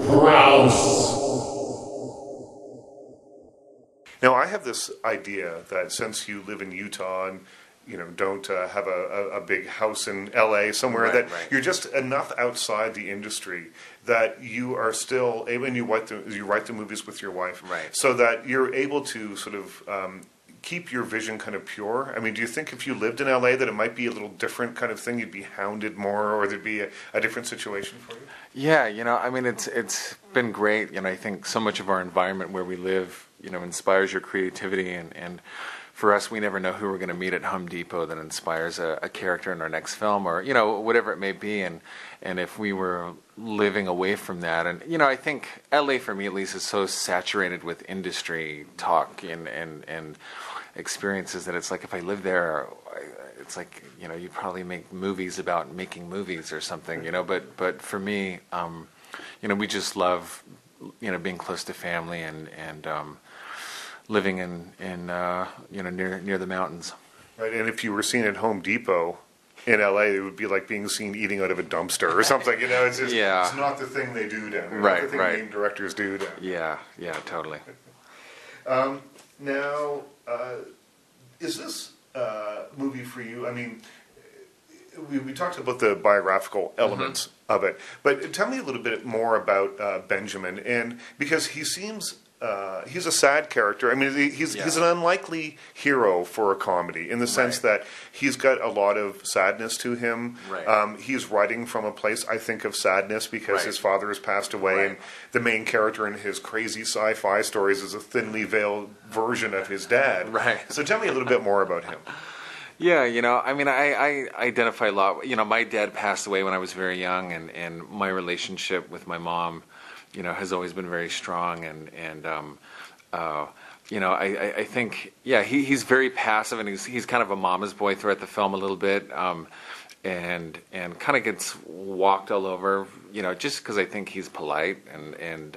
Crouse. Now, I have this idea that since you live in Utah and don't have a big house in LA somewhere, Right. you're just enough outside the industry that you are still able, and you write the movies with your wife, Right. so that you're able to sort of keep your vision kind of pure. I mean, do you think if you lived in LA that it might be a little different kind of thing? You'd be hounded more, or there'd be a different situation for you? Yeah, I mean, it's been great. I think so much of our environment where we live, inspires your creativity, and for us, we never know who we're going to meet at Home Depot that inspires a character in our next film, or whatever it may be. And if we were living away from that, and I think LA for me at least is so saturated with industry talk and experiences that it's like if I lived there, it's like you probably make movies about making movies or something, But for me, we just love being close to family and living in near the mountains. Right, and if you were seen at Home Depot in LA, it would be like being seen eating out of a dumpster or something. It's just it's not the thing they do down there. Right, not the thing game directors do down there. Yeah, totally. Now, is this movie for you? I mean, we talked about the biographical elements of it, but tell me a little bit more about Benjamin, and because he seems. He's a sad character. I mean, he's an unlikely hero for a comedy in the sense that he's got a lot of sadness to him. Right. He's writing from a place, I think, of sadness because his father has passed away, and the main character in his crazy sci-fi stories is a thinly veiled version of his dad. Right. So tell me a little bit more about him. Yeah, I mean, I identify a lot. My dad passed away when I was very young, and my relationship with my mom, has always been very strong, and I think, he's very passive, and he's kind of a mama's boy throughout the film a little bit, and kind of gets walked all over, just because I think he's polite, and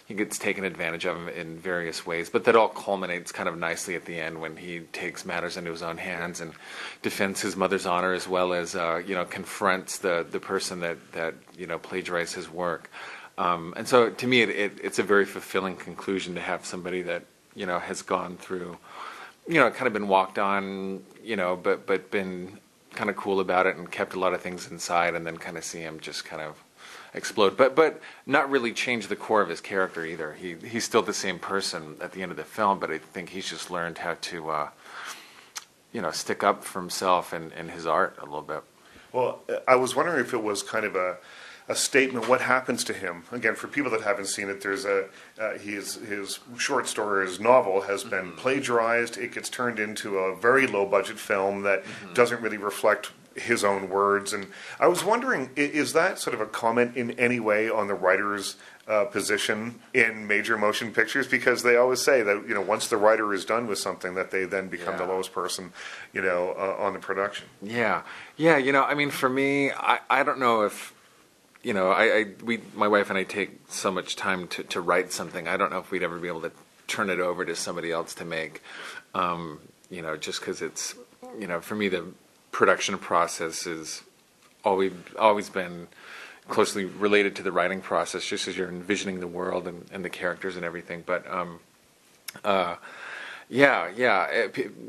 he gets taken advantage of in various ways, but that all culminates kind of nicely at the end when he takes matters into his own hands and defends his mother's honor, as well as confronts the person that plagiarized his work. And so, to me, it's a very fulfilling conclusion to have somebody that has gone through, kind of been walked on, but been kind of cool about it and kept a lot of things inside, and then kind of see him just kind of explode, but not really change the core of his character either. He's still the same person at the end of the film, but I think he's just learned how to, stick up for himself and his art a little bit. Well, I was wondering if it was kind of a statement. What happens to him? Again, for people that haven't seen it, there's his short story, his novel has been plagiarized. It gets turned into a very low budget film that doesn't really reflect his own words. And I was wondering, is that sort of a comment in any way on the writer's position in major motion pictures? Because they always say that once the writer is done with something, that they then become the lowest person on the production. Yeah. I mean, for me, I don't know if. My wife and I take so much time to write something. I don't know if we'd ever be able to turn it over to somebody else to make, just because it's, for me, the production process is always been closely related to the writing process, just as you're envisioning the world and the characters and everything. But,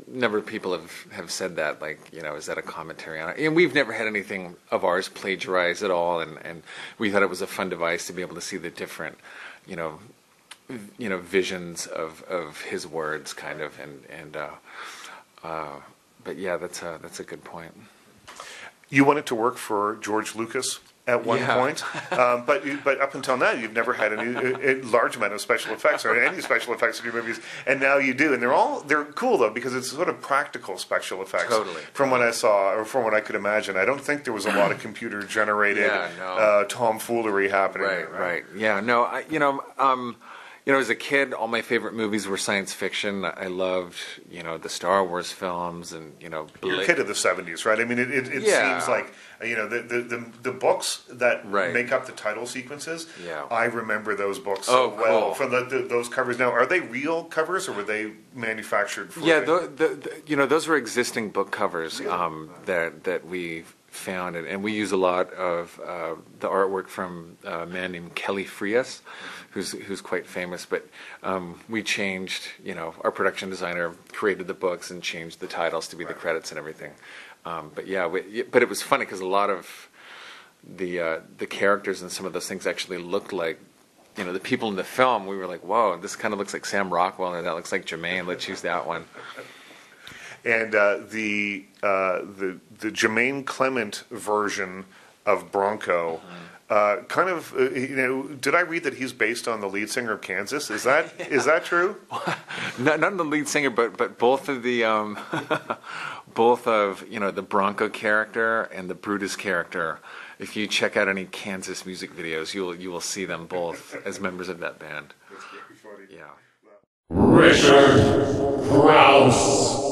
number of people have said that, like, is that a commentary on it? And we've never had anything of ours plagiarized at all, and we thought it was a fun device to be able to see the different, visions of his words, kind of, but yeah, that's a good point. You wanted to work for George Lucas at one point, but up until now, you've never had a large amount of special effects or any special effects in your movies, and now you do, and they're cool though because it's sort of practical special effects. Totally. From what I saw, or from what I could imagine, I don't think there was a lot of computer generated tomfoolery happening. Right. Yeah. No. As a kid, all my favorite movies were science fiction. I loved, the Star Wars films, and You're a kid of the '70s, right? I mean, it seems like the books that make up the title sequences. Yeah. I remember those books so well from those covers. Now, are they real covers or were they manufactured? For those were existing book covers that we found, and we use a lot of the artwork from a man named Kelly Frias, who's quite famous. But we changed, our production designer created the books and changed the titles to be the credits and everything. But but it was funny because a lot of the characters and some of those things actually looked like, the people in the film. We were like, whoa, this kind of looks like Sam Rockwell, and that looks like Jermaine. Let's use that one. And the Jermaine Clement version of Bronco, did I read that he's based on the lead singer of Kansas? Is that true? Not the lead singer, but both of the the Bronco character and the Brutus character. If you check out any Kansas music videos, you will see them both as members of that band. That's very funny. Yeah. Richard Crouse.